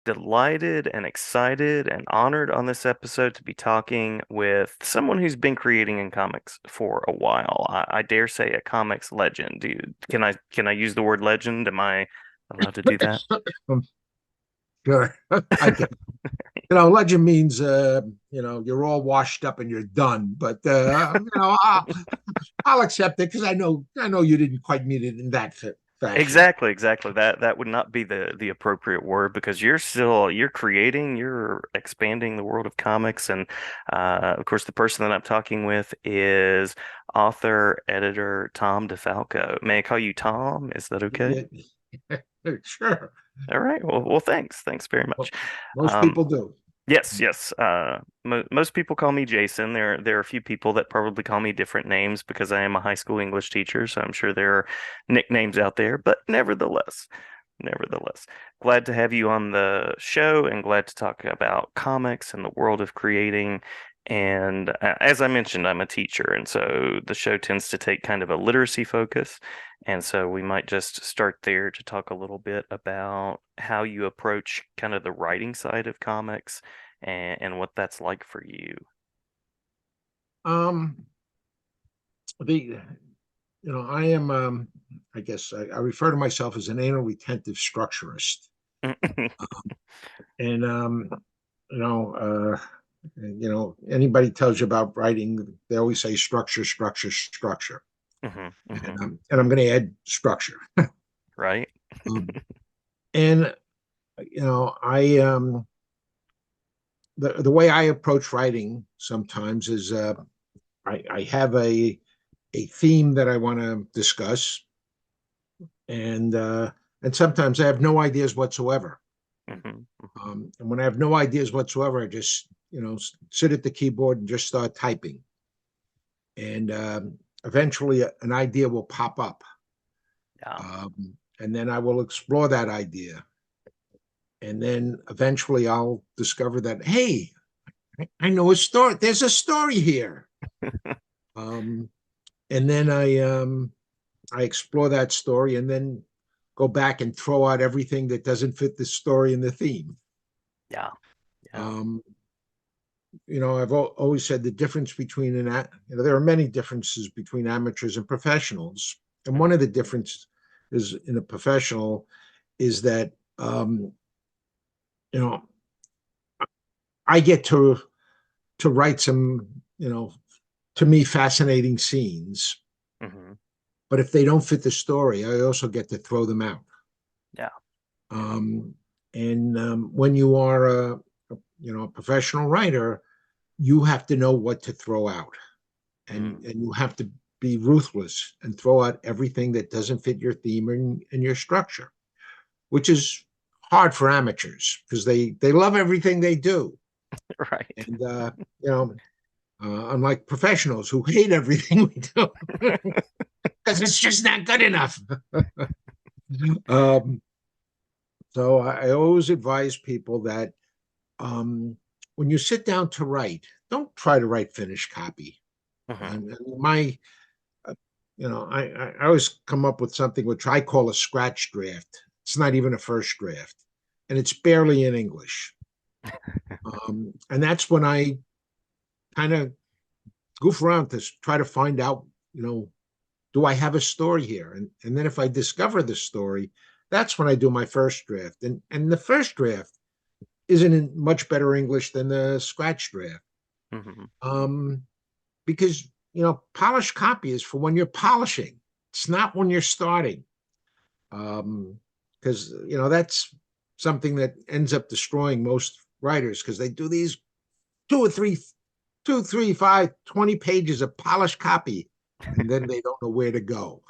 delighted and excited and honored on this episode to be talking with someone who's been creating in comics for a while. I dare say a comics legend. Can I use the word legend? Am I allowed to do that? Um, Sure. I get, legend means, you're all washed up and you're done. But, I'll accept it because I know you didn't quite mean it in that fashion. Exactly, exactly. That would not be the appropriate word because you're creating, you're expanding the world of comics, and of course the person that I'm talking with is author editor Tom DeFalco. May I call you Tom? Is that okay? Yeah, sure. All right. Well, thanks very Well, much. most Um, people do. yes, yes. Mo Most people call me Jason. There are a few people that probably call me different names because I am a high school English teacher, so I'm sure there are nicknames out there. But nevertheless, glad to have you on the show and glad to talk about comics and the world of creating. And as I mentioned, I'm a teacher, and so the show tends to take kind of a literacy focus. And so we might just start there to talk a little bit about how you approach kind of the writing side of comics and what that's like for you. Um, the I am, I guess I refer to myself as an anal retentive structurist. And anybody tells you about writing, they always say structure, structure, structure. Hmm. And Hmm. I'm going to add structure. Right? Um, and I the way I approach writing sometimes is, I have a theme that I want to discuss, and sometimes I have no ideas whatsoever. Hmm. Hmm. And when I have no ideas whatsoever, I just sit at the keyboard and just start typing, and eventually an idea will pop up, Yeah. and then I will explore that idea, and then eventually I'll discover that, hey, I know a story. There's a story here. Um, and then I explore that story and then go back and throw out everything that doesn't fit the story and the theme. Yeah. Yeah. Um, I've always said the difference between there are many differences between amateurs and professionals, and one of the differences is in a professional is that, you know I get to write some, to me, fascinating scenes. Hmm. But if they don't fit the story, I also get to throw them out. Yeah. Yeah. Um, and when you are a professional writer, you have to know what to throw out, Mm. and you have to be ruthless and throw out everything that doesn't fit your theme and your structure, which is hard for amateurs because they love everything they do, Right. and unlike professionals who hate everything we do because it's just not good enough. um, so I always advise people that, um, when you sit down to write, don't try to write finished copy. Hmm. And my, uh, I always come up with something which I call a scratch draft. It's not even a first draft, and it's barely in English. And that's when I kind of goof around to try to find out, do I have a story here? And then if I discover the story, that's when I do my first draft. And the first draft isn't in much better English than the scratch draft. Hmm. Um, because polished copy is for when you're polishing. It's not when you're starting. Because that's something that ends up destroying most writers because they do these two or three, two, three, 5, 20 pages of polished copy, and then they don't know where to go.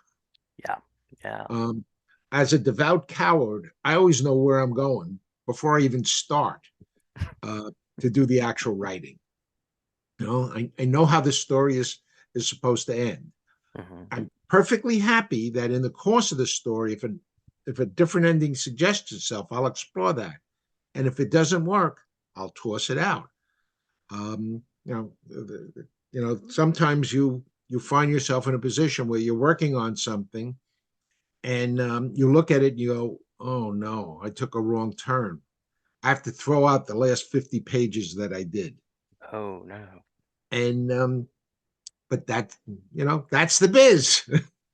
Yeah. Yeah. Um, as a devout coward, I always know where I'm going before I even start, uh, to do the actual writing. I know how this story is supposed to end. Hmm. I'm perfectly happy that in the course of the story, if a different ending suggests itself, I'll explore that. And if it doesn't work, I'll toss it out. Sometimes you find yourself in a position where you're working on something, and you look at it and you go, "Oh no, I took a wrong turn." I have to throw out the last 50 pages that I did. Oh no. And but that, that's the biz.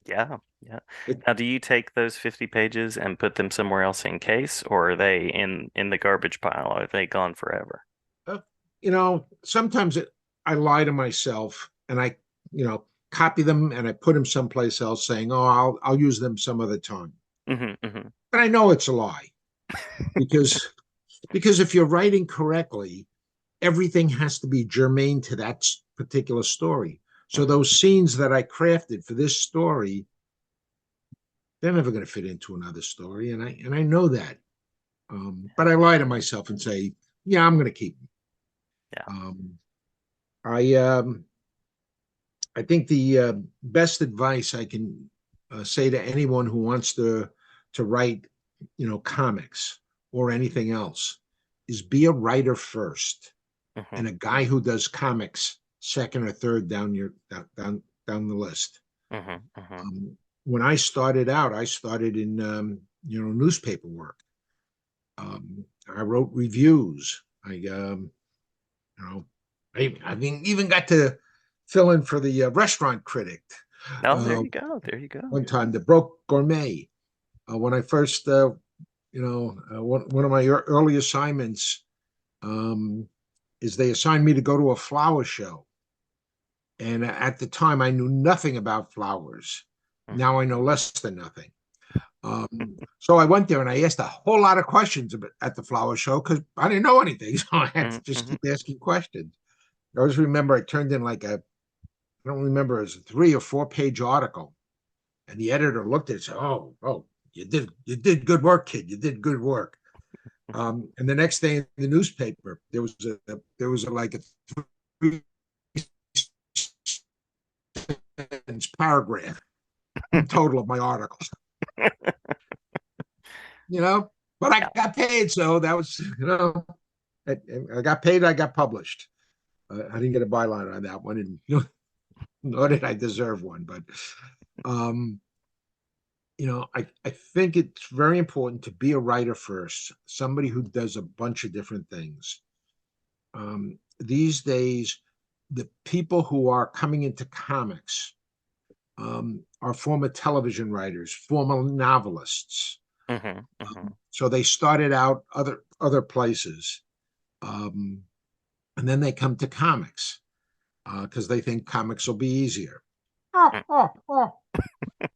Yeah, yeah. It, Now, do you take those 50 pages and put them somewhere else in case, or are they in the garbage pile? Are they gone forever? uh, sometimes I lie to myself and I, copy them and I put them someplace else saying, oh, I'll use them some other time. Hmm, hmm. But I know it's a lie because if you're writing correctly, everything has to be germane to that particular story. So Hmm. those scenes that I crafted for this story, they're never going to fit into another story, and I know that. But I lie to myself and say, yeah, I'm going to keep them. Yeah. Um, I think the best advice I can say to anyone who wants to write, comics or anything else, is be a writer first, Hmm, and a guy who does comics second or third down the list. hmm, hmm. When I started out, I started in newspaper work. I wrote reviews. You know, I even got to fill in for the restaurant critic Oh, there uh, you go. There you go. one time, the Broke Gourmet. When I first, one of my early assignments um, is they assigned me to go to a flower show. And at the time, I knew nothing about flowers. Hmm, Now I know less than nothing. So I went there and I asked a whole lot of questions at the flower show because I didn't know anything. So I had to just hmm, keep asking questions. I always remember I turned in like I don't remember, it was a 3 or 4 page article. And the editor looked at it and said, oh, you did good work, kid. You did good work. And the next day in the newspaper, there was like a 3 paragraph total of my articles, you know, but I Yeah. got paid. So that was, I got paid, I got published. I didn't get a byline on that one, and nor did I deserve one. But um, I think it's very important to be a writer first, somebody who does a bunch of different things. These days, the people who are coming into comics are former television writers, former novelists. Hmm, hmm. So they started out other places, um, and then they come to comics because they think comics will be easier. Oh, oh, oh.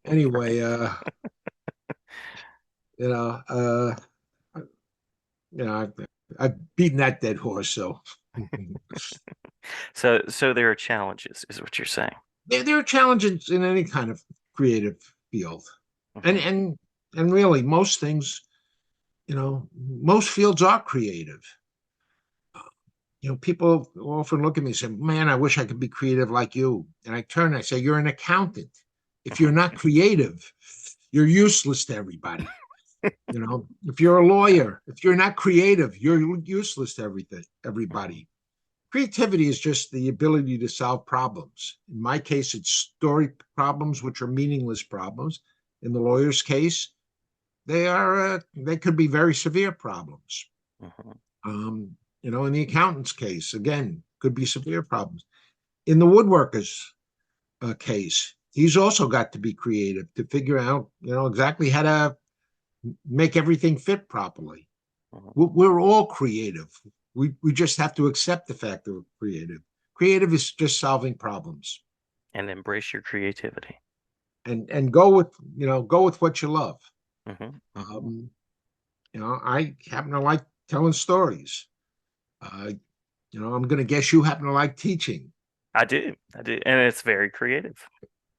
Anyway, you know, uh, I've beaten that dead horse. So So there are challenges, is what you're saying. there are challenges in any kind of creative field, and Hmm, and and really most things, most fields are creative. People often look at me and say, "Man, I wish I could be creative like you." And I turn and I say, "You're an accountant. If you're hmm. not creative, you're useless to everybody." If you're a lawyer, if you're not creative, you're useless to everybody. Creativity is just the ability to solve problems. In my case, it's story problems, which are meaningless problems. In the lawyer's case, they could be very severe problems. Hmm. In the accountant's case, again, could be severe problems. In the woodworker's case, he's also got to be creative to figure out, exactly how to make everything fit properly. Hmm. We're all creative. We just have to accept the fact that we're creative. Creative is just solving problems, And embrace your creativity. and go with what you love. Hmm, hmm. Um, I happen to like telling stories. Uh, I'm going to guess you happen to like teaching, I do. I do. And it's very creative.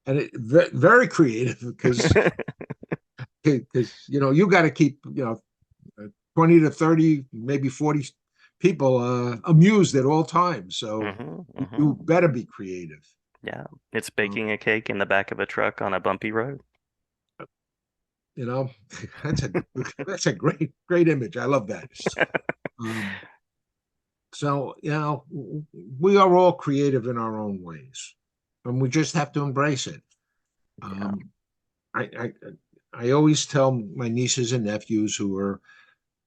and very creative because you got to keep 20 to 30, maybe 40 people amused at all times. So Hmm, you hmm. better be creative. Yeah. It's Um, baking a cake in the back of a truck on a bumpy road. you know, that's a that's a great image. I love that. Um, so we are all creative in our own ways, and we just have to embrace it. Yeah. Um, I, I I always tell my nieces and nephews who are,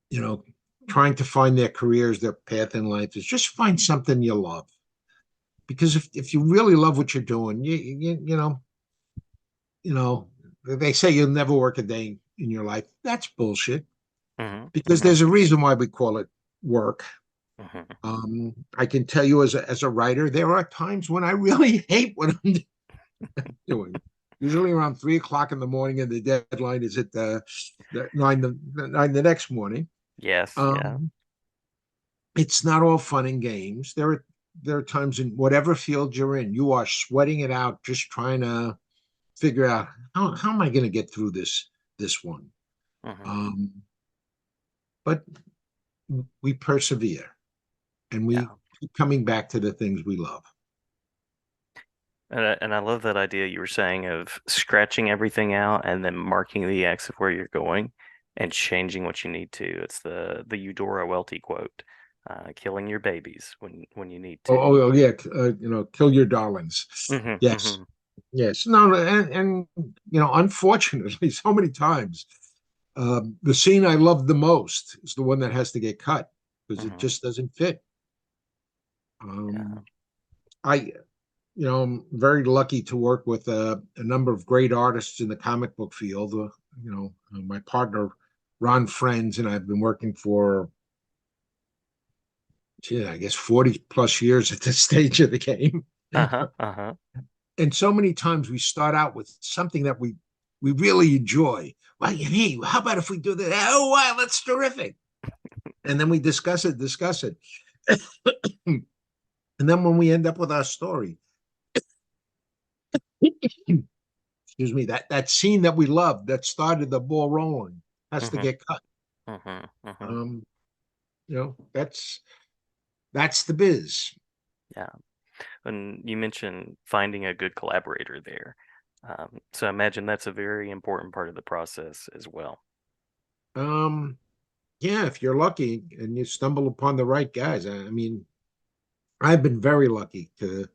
you know, trying to find their careers, their path in life, is just find something you love. Because if you really love what you're doing, you know, they say you'll never work a day in your life. That's bullshit. Hmm. Because Hmm. there's a reason why we call it work. Hmm. I can tell you as a writer, there are times when I really hate what I'm doing. Usually around 3 o'clock in the morning, and the deadline is at the nine the next morning. Yes, yeah. Um, it's not all fun and games. There are times in whatever field you're in, you are sweating it out, just trying to figure out how am I going to get through this one. Hmm. Um, but we persevere and we Yeah. keep coming back to the things we love. And I love that idea you were saying of scratching everything out and then marking the X of where you're going and changing what you need to. It's the Eudora Welty quote, killing your babies when you need to. Yeah, kill your darlings. Hmm. Yes, Hmm. yes. No, and unfortunately, so many times, the scene I love the most is the one that has to get cut because it Hmm. just doesn't fit. Yeah. Um, I, I'm very lucky to work with a number of great artists in the comic book field. My partner, Ron Frentz, and I've been working for, I guess, 40 plus years at this stage of the game. Uh-huh. Uh-huh. And so many times we start out with something that we really enjoy. Well, hey, how about if we do that? Oh, wow, that's terrific. And then we discuss it. And then when we end up with our story, excuse me, that scene that we loved that started the ball rolling has to Hmm. get cut. Hmm. Hmm. Um, that's the biz. Yeah. And you mentioned finding a good collaborator there. So I imagine that's a very important part of the process as well. Um, yeah, if you're lucky and you stumble upon the right guys. I mean, I've been very lucky to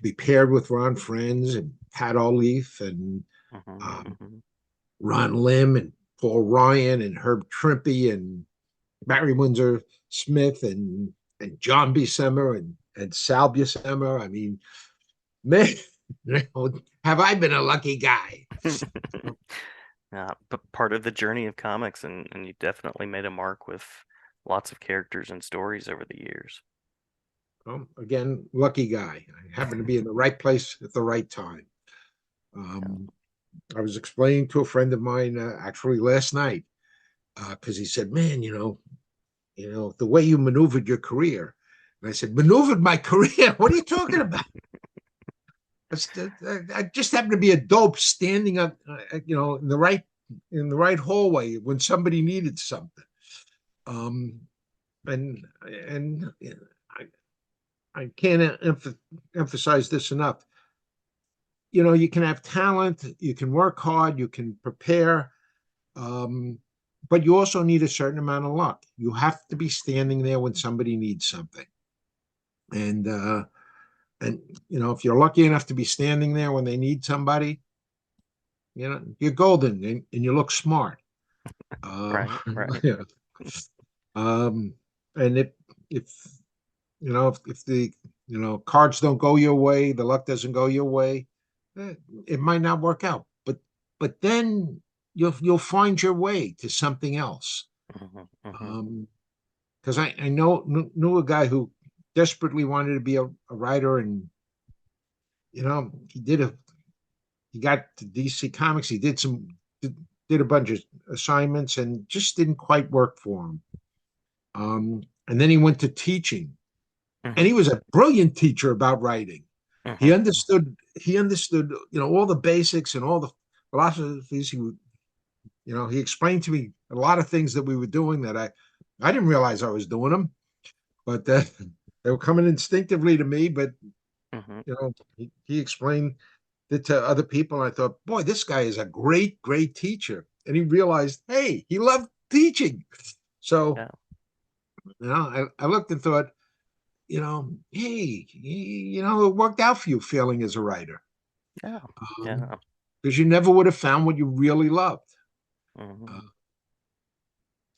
be paired with Ron Friends and Pat Olliffe and Hmm. um, Hmm. Ron Lim and Paul Ryan and Herb Trimpe and Barry Windsor Smith and John Buscema and Sal Buscema. I mean, man, have I been a lucky guy? But part of the journey of comics, and you definitely made a mark with lots of characters and stories over the years. Again, lucky guy. I happen to be in the right place at the right time. Yeah. Um, I was explaining to a friend of mine actually last night because he said, "Man, the way you maneuvered your career." And I said, "Maneuvered my career? What are you talking about?" I just happened to be a dope standing up, in the right hallway when somebody needed something. Um, and I can't emphasize this enough. You can have talent, you can work hard, you can prepare, um, but you also need a certain amount of luck. You have to be standing there when somebody needs something, and uh, and if you're lucky enough to be standing there when they need somebody, you're golden and you look smart. Um, Right, right. yeah. Um, and if if the cards don't go your way, the luck doesn't go your way, eh, it might not work out. But then you'll find your way to something else. Hmm. Hmm. Um, because I knew a guy who desperately wanted to be a writer, and he got to DC Comics. He did a bunch of assignments and just didn't quite work for him. And then he went to teaching, and Hmm. he was a brilliant teacher about writing. He Hmm. understood he understood all the basics and all the philosophies. He explained to me a lot of things that we were doing that I didn't realize I was doing them, but they were coming instinctively to me. But Hmm. he explained it to other people, and I thought, boy, this guy is a great, great teacher. And he realized, hey, he loved teaching. So Yeah, I looked and thought, hey, it worked out for you failing as a writer, yeah, um, yeah. because you never would have found what you really loved. Hmm. Uh,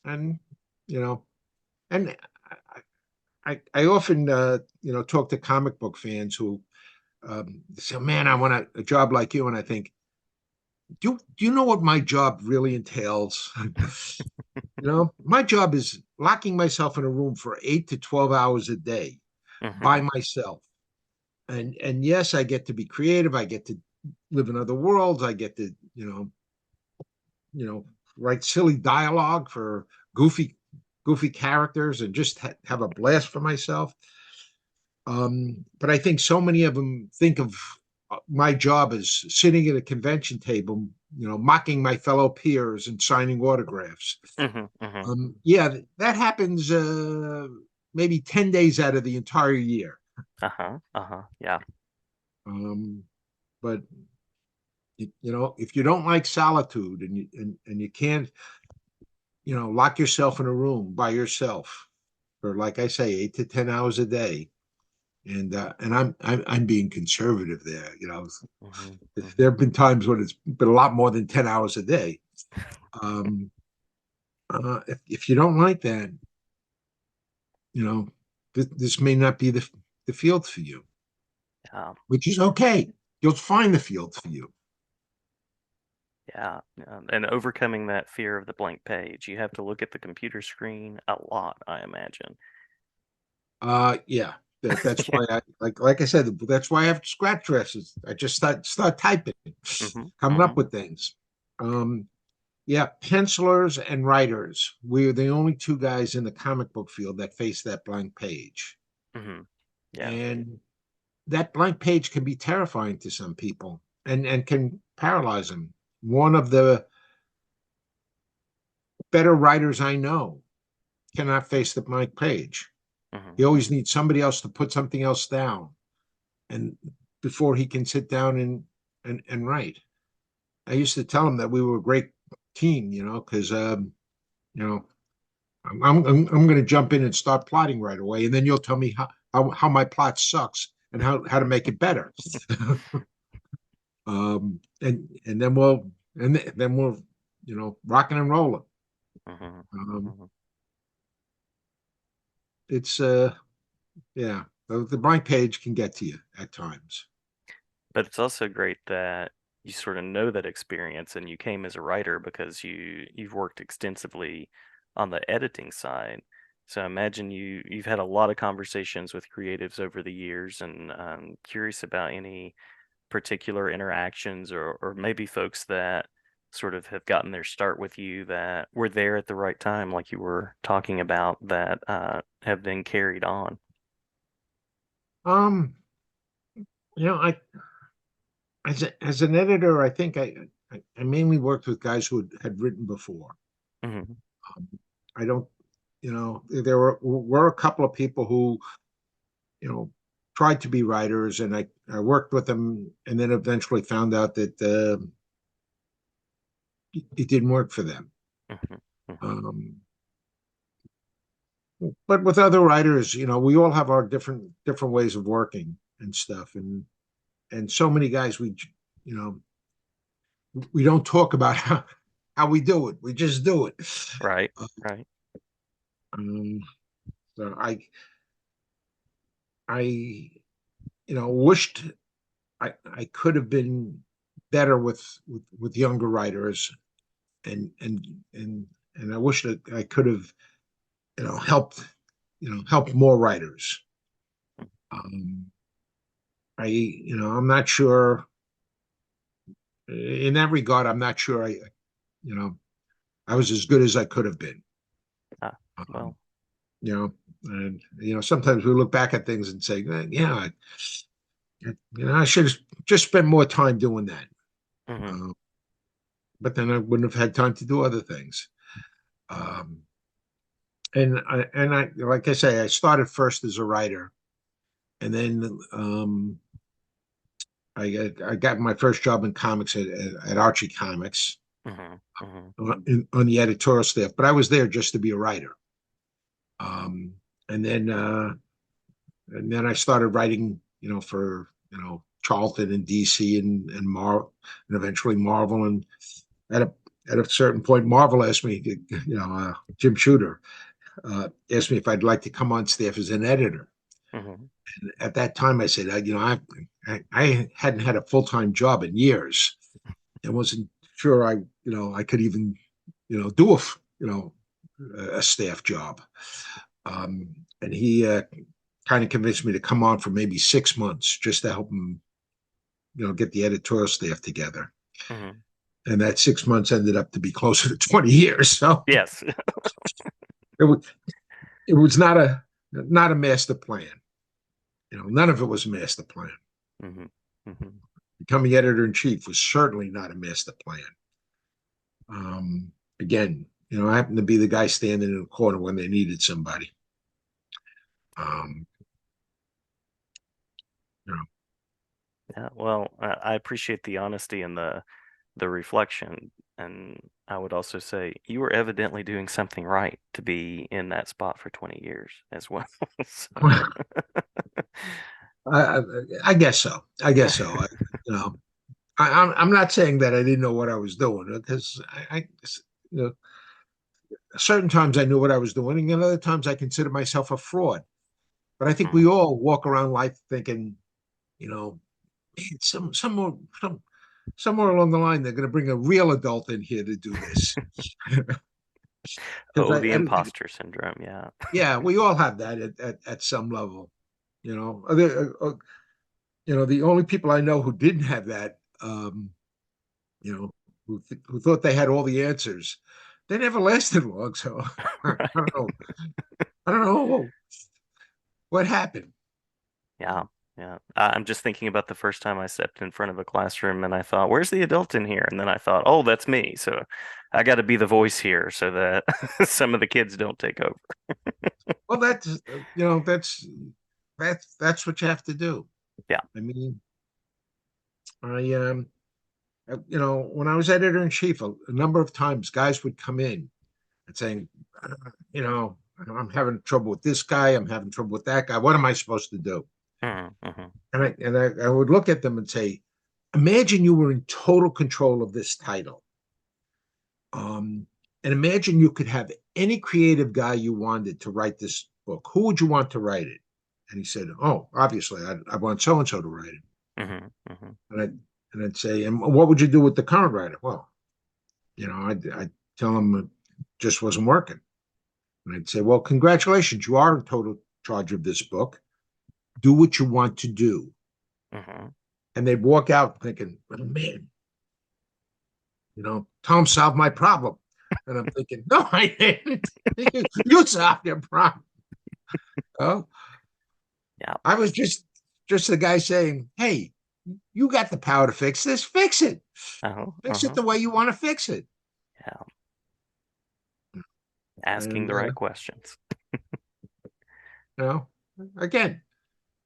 and you know, and I often talk to comic book fans who say, "Man, I want a job like you," and I think, do you know what my job really entails? My job is locking myself in a room for 8 to 12 hours a day by Hmm. myself. And yes, I get to be creative. I get to live in other worlds. I get to, you know, write silly dialogue for goofy characters and just have a blast for myself. But I think so many of them think of my job as sitting at a convention table, mocking my fellow peers and signing autographs. Hmm. Hmm. Yeah, that happens maybe 10 days out of the entire year. Uh-huh. Uh-huh. Yeah. Um, but if you don't like solitude and you can't, lock yourself in a room by yourself for, like I say, 8 to 10 hours a day, and I'm being conservative there. Hmm. There Hmm. have been times when it's been a lot more than 10 hours a day. Um, if you don't like that, you know, this may not be the field for you, Yeah. which is okay. You'll find the field for you. Yeah. And overcoming that fear of the blank page, you have to look at the computer screen a lot, I imagine. Yeah, that's why I like I said, that's why I have scratch dresses. I just start typing, Hmm. coming Hmm. up with things. Um, yeah, pencilers and writers. We're the only two guys in the comic book field that face that blank page. Hmm. Yeah. And that blank page can be terrifying to some people and can paralyze them. One of the better writers I know cannot face the blank page. He Hmm. always needs somebody else to put something else down and before he can sit down and write. I used to tell him that we were a great team, because you know, I'm going to jump in and start plotting right away, and then you'll tell me how my plot sucks and how to make it better. And then we'll rocking and rolling. Hmm. Um, Hmm. it's yeah, the blank page can get to you at times. But it's also great that you sort of know that experience and you came as a writer because you've worked extensively on the editing side. So I imagine you've had a lot of conversations with creatives over the years, and I'm curious about any particular interactions or maybe folks that sort of have gotten their start with you that were there at the right time, like you were talking about, that have been carried on. Um, I as an editor, I think I mainly worked with guys who had written before. Hmm. Um, I don't, there were a couple of people who, you know, tried to be writers, and I worked with them, and then eventually found out that it didn't work for them. Hmm. Hmm. Um, but with other writers, we all have our different ways of working and stuff, and so many guys you know, we don't talk about how we do it. We just do it. Right, right. Um, so I, wished I could have been better with younger writers, and and and and I wish that I could have, helped, help more writers. Um, I'm not sure in that regard. I'm not sure you know, I was as good as I could have been. Ah, Um, well. and sometimes we look back at things and say, yeah, I should have just spent more time doing that. Hmm. Uh, but then I wouldn't have had time to do other things. Um, and I like I say, I started first as a writer, and then I got my first job in comics at Archie Comics Hmm. Hmm. on the editorial staff. But I was there just to be a writer. Um, and then I started writing, for Charlton and DC and eventually Marvel. And at a at a certain point, Marvel asked me, Jim Shooter. asked me if I'd like to come on staff as an editor. Hmm. And at that time, I said, I hadn't had a full-time job in years, and wasn't sure I could even, do a staff job. And he kind of convinced me to come on for maybe 6 months just to help him, get the editorial staff together. Hmm. And that 6 months ended up to be closer to 20 years. So Yes. it was, it was not a master plan. None of it was a master plan. Hmm. Hmm. Becoming editor in chief was certainly not a master plan. Again, I happened to be the guy standing in the corner when they needed somebody. Um, you know, Yeah, well, I appreciate the honesty and the reflection, and I would also say you were evidently doing something right to be in that spot for 20 years as well. So, I, I guess so. I guess so. You know, I'm not saying that I didn't know what I was doing because you know, certain times I knew what I was doing, and other times I consider myself a fraud. But I think we mm, all walk around life thinking, you know, somewhere along the line they're going to bring a real adult in here to do this. Because oh, the I don't think, imposter syndrome. Yeah. yeah, we all have that at some level. The only people I know who didn't have that, you know, who thought they had all the answers, they never lasted long. So I don't Right. know. I don't know what happened. Yeah. Yeah. I'm just thinking about the first time I stepped in front of a classroom and I thought, where's the adult in here? And then I thought, oh, that's me. So I got to be the voice here so that some of the kids don't take over. Well, that's what you have to do. Yeah. I mean, when I was editor in chief, a number of times guys would come in and saying, you know, I'm having trouble with this guy. I'm having trouble with that guy. What am I supposed to do? Hmm. Hmm. And I would look at them and say, imagine you were in total control of this title. Um, and imagine you could have any creative guy you wanted to write this book. Who would you want to write it? And he said, oh, obviously, I want so and so to write it. Hmm. Hmm. And I'd say, and what would you do with the current writer? Well, I'd tell him it just wasn't working. And I'd say, well, congratulations, you are in total charge of this book. Do what you want to do. Hmm. And they'd walk out thinking, oh, man, Tom solved my problem. And I'm thinking, no, I didn't. You solved your problem. Oh, Yeah. I was just the guy saying, hey, you got the power to fix this. Fix it. Uh-huh. Fix it Uh-huh. the way you want to fix it. Yeah. Asking And the right questions. you know, again,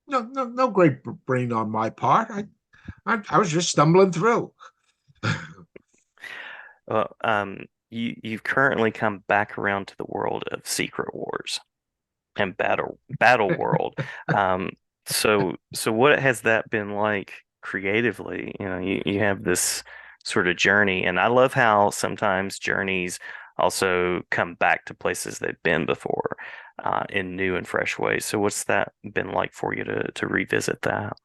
no great brain on my part. I was just stumbling through. Well, you've currently come back around to the world of Secret Wars and Battle World. Um, so what has that been like creatively? You have this sort of journey, and I love how sometimes journeys also come back to places they've been before, in new and fresh ways. So what's that been like for you to revisit that?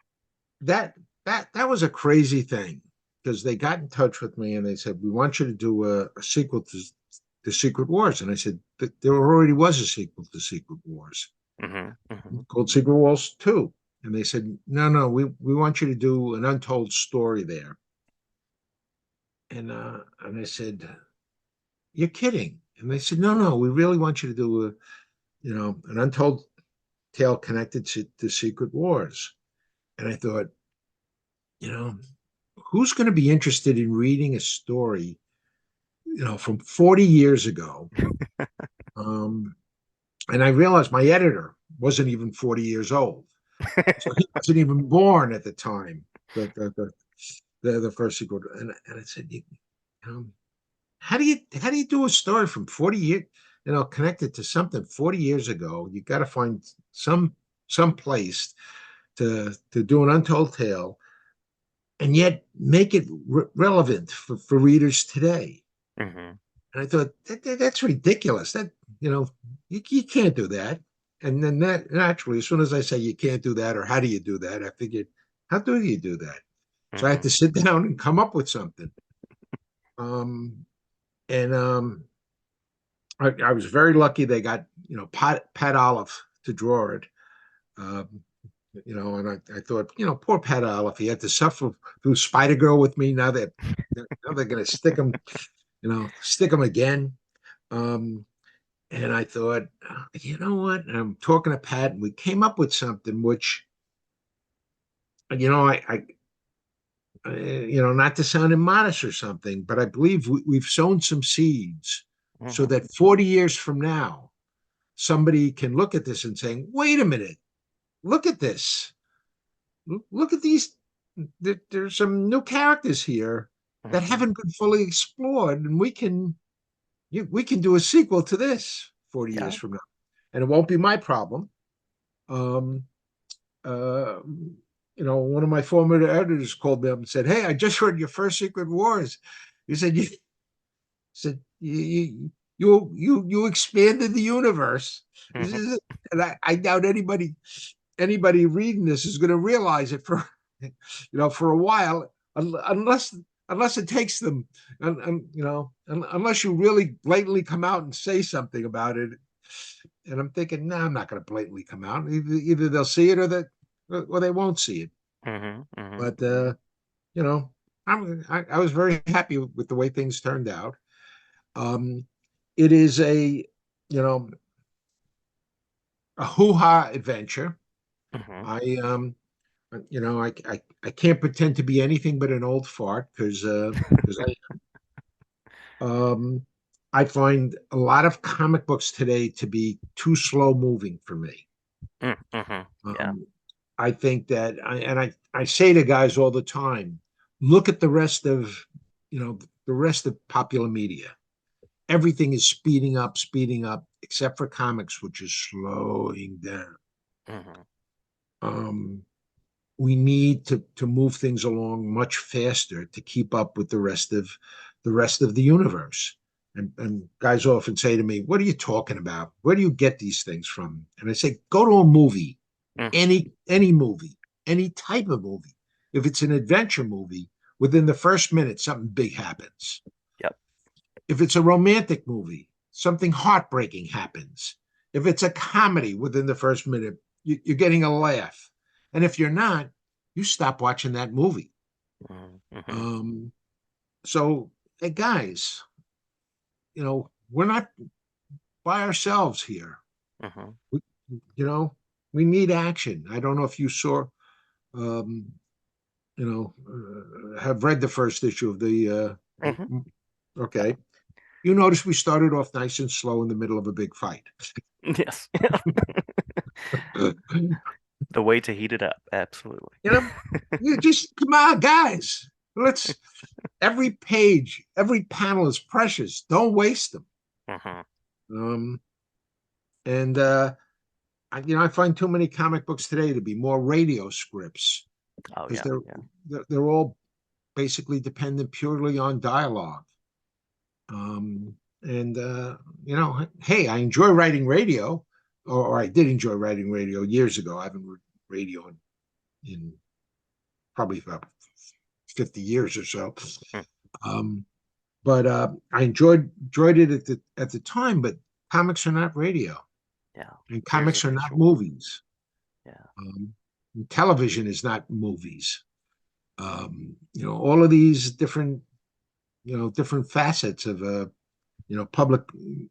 that that was a crazy thing because they got in touch with me and they said we want you to do a sequel to Secret Wars, and I said there already was a sequel to Secret Wars Hmm. Hmm. called Secret Wars 2. And they said, no, we want you to do an untold story there. And I said, you're kidding. And they said, no, we really want you to do an untold tale connected to Secret Wars. And I thought, you know, who's going to be interested in reading a story, from 40 years ago? Um, and I realized my editor wasn't even 40 years old. So he wasn't even born at the time that the first sequel. And I said, um, how do you do a story from 40 years, connected to something 40 years ago? You got to find some place to do an untold tale and yet make it relevant for readers today. Hmm. And I thought that's ridiculous. That you know, you can't do that. And then that naturally, as soon as I say you can't do that, or how do you do that, I figured, how do you do that? So I had to Hmm. sit down and come up with something. Um, and I was very lucky they got Pat Olliffe to draw it. Um, and I thought, poor Pat Olliffe, he had to suffer through Spider Girl with me. Now they're going to stick him again. Um, and I thought, you know what? And I'm talking to Pat, and we came up with something which, not to sound immodest or something, but I believe we've sown some seeds so Hmm. that 40 years from now, somebody can look at this and saying, wait a minute, look at this. Look at these. There's some new characters here that Hmm. haven't been fully explored, and we can do a sequel to this 40 years Yeah. from now. And it won't be my problem. Um, uh, one of my former editors called me up and said, "Hey, I just read your first Secret Wars." He said you expanded the universe. This Hmm. is it. And I doubt anybody reading this is going to realize it for a while, unless it takes them, unless you really blatantly come out and say something about it. And I'm thinking, no, I'm not going to blatantly come out. Either they'll see it or they won't see it. Hmm. Hmm. But you know, I was very happy with the way things turned out. Um, it is you know a hoo-ha adventure. Hmm. I I can't pretend to be anything but an old fart because I find a lot of comic books today to be too slow moving for me. Hmm. Yeah. Um, I think that I say to guys all the time, look at the rest of the rest of popular media. Everything is speeding up, except for comics, which is slowing down. Hmm. Um, we need to move things along much faster to keep up with the rest of the universe. And guys often say to me, "What are you talking about? Where do you get these things from?" And I say, "Go to a movie, Hmm. any movie, any type of movie. If it's an adventure movie, within the first minute, something big happens. Yep. If it's a romantic movie, something heartbreaking happens. If it's a comedy, within the first minute, you're getting a laugh. And if you're not, you stop watching that movie." Hmm. Um, so, hey, guys, we're not by ourselves here. Hmm. We, you know, we need action. I don't know if you saw, um, have read the first issue of Hmm. okay. You notice we started off nice and slow in the middle of a big fight. Yes. The way to heat it up. Absolutely. You know, you just come on, guys. Every page, every panel is precious. Don't waste them. Hmm. Um, and I find too many comic books today to be more radio scripts Oh because yeah. they're, Yeah. they're they're all basically dependent purely on dialogue. And hey, I enjoy writing radio, or I did enjoy writing radio years ago. I haven't read radio in probably about 50 years or so. Mm. Um, but I enjoyed it at the time. But comics are not radio, Yeah. and There's a comics are not visual. movies. Yeah. Um, and television is not movies. All of these different facets of public,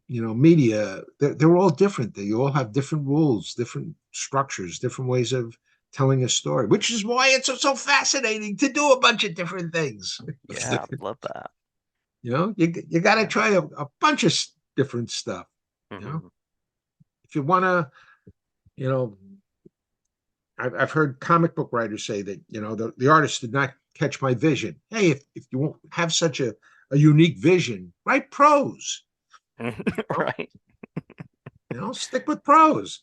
media. They're all different. They all have different rules, different structures, different ways of telling a story. Which is why it's so fascinating to do a bunch of different things. Yeah. Love that. You got to Yeah. try a bunch of different stuff. You know, Hmm. if you want to, you know, I've heard comic book writers say that the artist did not catch my vision. Hey, if you won't have such a unique vision, write prose. You know, Right. stick with prose.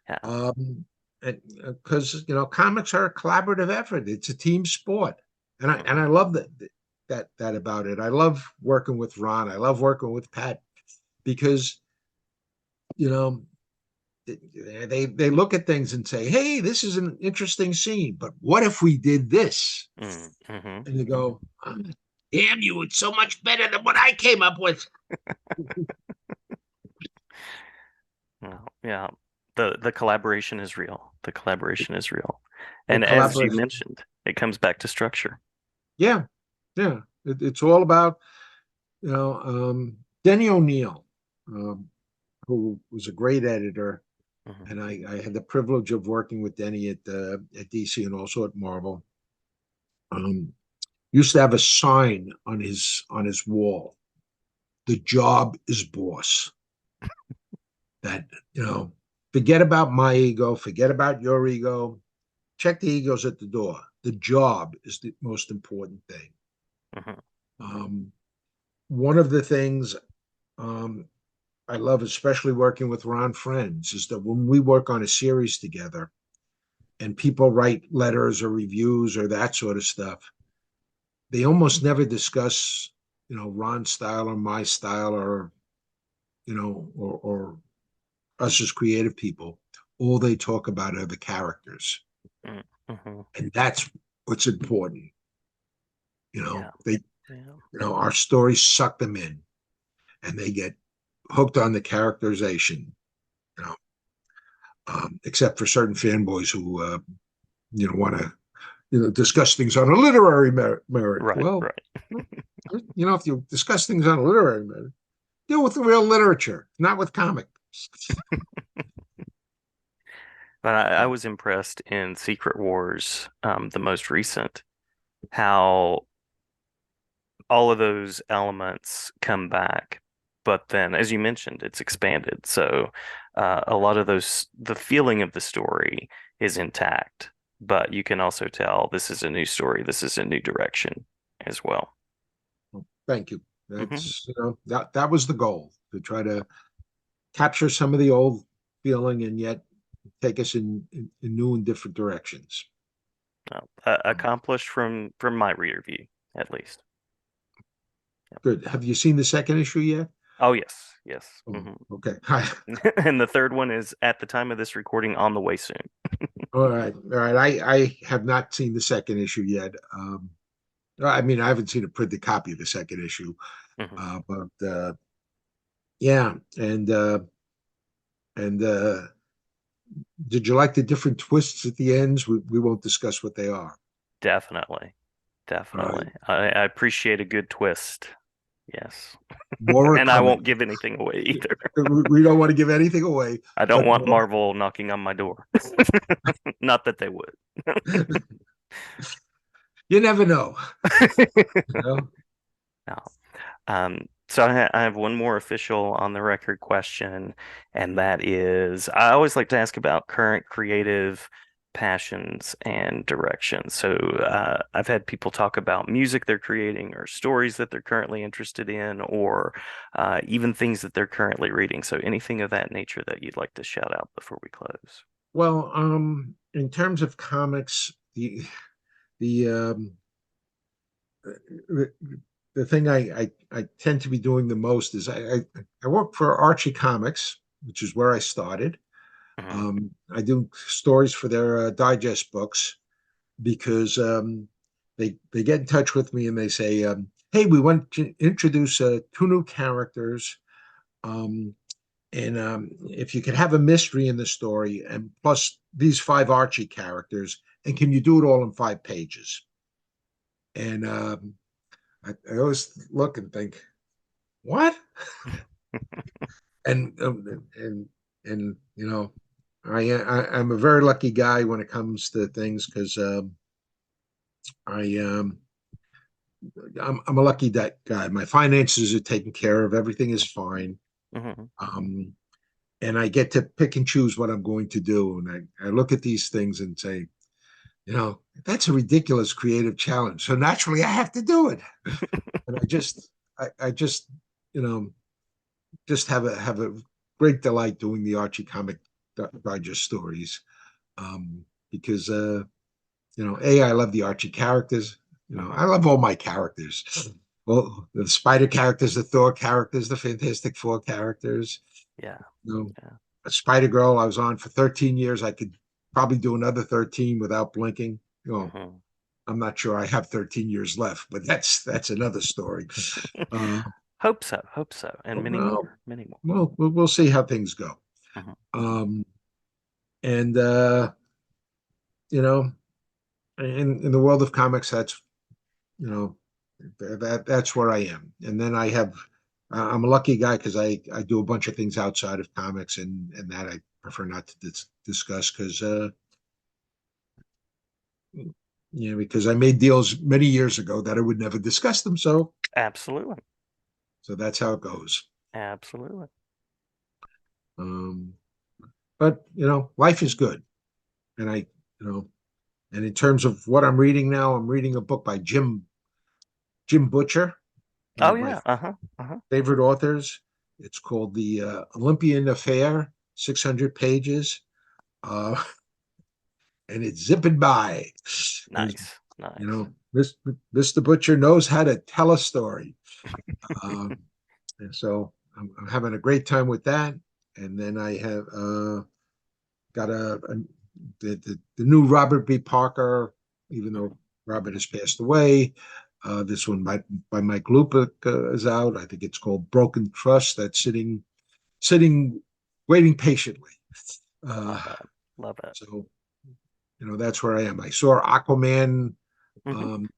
Yeah. Um, because comics are a collaborative effort. It's a team sport, and I Hmm. love that. that about it. I love working with Ron. I love working with Pat because you know they look at things and say, "Hey, this is an interesting scene, but what if we did this?" Mm-hmm. And you go, "Damn you! It's so much better than what I came up with." Well, yeah, the collaboration is real. The collaboration is real. The And as you collaboration, mentioned, it comes back to structure. yeah, yeah. It's all about Denny O'Neil, um, who was a great editor, Hmm. and I had the privilege of working with Denny at DC and also at Marvel. Um, used to have a sign on his wall. The job is boss. That forget about my ego, forget about your ego. Check the egos at the door. The job is the most important thing. Hmm. Um, one of the things um, I love, especially working with Ron Frentz, is that when we work on a series together and people write letters or reviews or that sort of stuff, they almost never discuss, Ron's style or my style or, or us as creative people. All they talk about are the characters. Hmm. And that's what's important. Yeah, They, yeah, our stories suck them in and they get hooked on the characterization, you know, except for certain fanboys who, want to, discuss things on a literary merit. right, Well, right. if you discuss things on a literary merit, deal with the real literature, not with comics. But I was impressed in Secret Wars, the most recent, how all of those elements come back. But then, as you mentioned, it's expanded. So a lot of the feeling of the story is intact, but you can also tell this is a new story, this is a new direction as well. Thank you. Hmm. That's that was the goal, to try to capture some of the old feeling and yet take us in new and different directions. Accomplished from my reader view, at least. Yep. Good. Have you seen the second issue yet? Oh yes, yes. Oh, Hmm. okay. And the third one is at the time of this recording on the way soon. All right. All right. I have not seen the second issue yet. I mean, I haven't seen a printed copy of the second issue, Hmm. but yeah. And did you like the different twists at the ends? We won't discuss what they are. Definitely, All right. definitely. I appreciate a good twist. Yes. More And I coming. won't give anything away either. We don't want to give anything away, I don't but want Marvel knocking on my door. Not that they would. you never know. You know? No. So I have one more official on the record question, and that is I always like to ask about current creative passions and directions. So I've had people talk about music they're creating or stories that they're currently interested in, or even things that they're currently reading. So anything of that nature that you'd like to shout out before we close. Well, in terms of comics, the the, the thing I tend to be doing the most is I work for Archie Comics, which is where I started. Hmm. I do stories for their digest books because they get in touch with me and they say, "Hey, we want to introduce two new characters, um, and if you could have a mystery in the story, and plus these five Archie characters, and can you do it all in 5 pages?" And I always look and think, "What?" And I'm a very lucky guy when it comes to things because I I'm a lucky guy. My finances are taken care of. Everything is fine. Hmm. Um, and I get to pick and choose what I'm going to do. And I look at these things and say, that's a ridiculous creative challenge. So naturally, I have to do it. And I just, you know, just have a great delight doing the Archie comic digest stories because I love the Archie characters. Hmm. I love all my characters. Well, the Spider characters, the Thor characters, the Fantastic Four characters. Yeah. You know, Yeah. a Spider Girl I was on for 13 years. I could probably do another 13 without blinking. Hmm. I'm not sure I have 13 years left, but that's another story. Uh, Hope so. Hope so. And many well, more. Many more. we'll see how things go. Hmm. Um, and you know, in the world of comics, that's you know that's where I am. And then I'm a lucky guy because I do a bunch of things outside of comics, and that I prefer not to discuss because because I made deals many years ago that I would never discuss them. Absolutely. So that's how it goes. Absolutely. Um, but life is good, and you know, and in terms of what I'm reading now, I'm reading a book by Jim Butcher, one Oh of my yeah. Uh-huh. Uh-huh. favorite authors. It's called The Olympian Affair, 600 pages, uh, and it's zipping by. There's, Nice. Nice. Mr. Butcher knows how to tell a story. Um, and so I'm having a great time with that. And then I have got the new Robert B. Parker, even though Mhm. Robert Mhm. has passed away. This one by Mike Lupick is out. I think it's called Broken Trust. That's sitting, waiting patiently. Uh, Love that. Love that. so that's where I am. I saw Aquaman Hmm. um,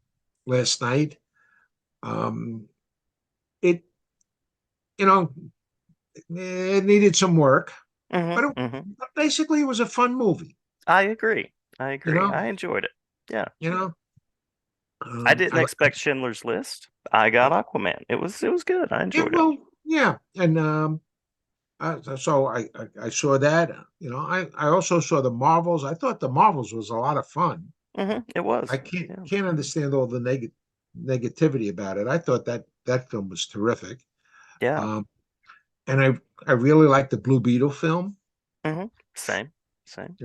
last night. Um, it you know it needed some work, Hmm. but Hmm. basically it was a fun movie. I agree. I You agree. know, I enjoyed it. Yeah. you know. I didn't I like. expect Schindler's List. I got Aquaman. It was good. I Yeah, enjoyed it. well, yeah, and so I saw that. I also saw the Marvels. I thought the Marvels was a lot of fun. It I was. can't Yeah. can't understand all the negativity about it. I thought that film was terrific. Yeah. Um, and I really like the Blue Beetle film. Hmm. Same. Same.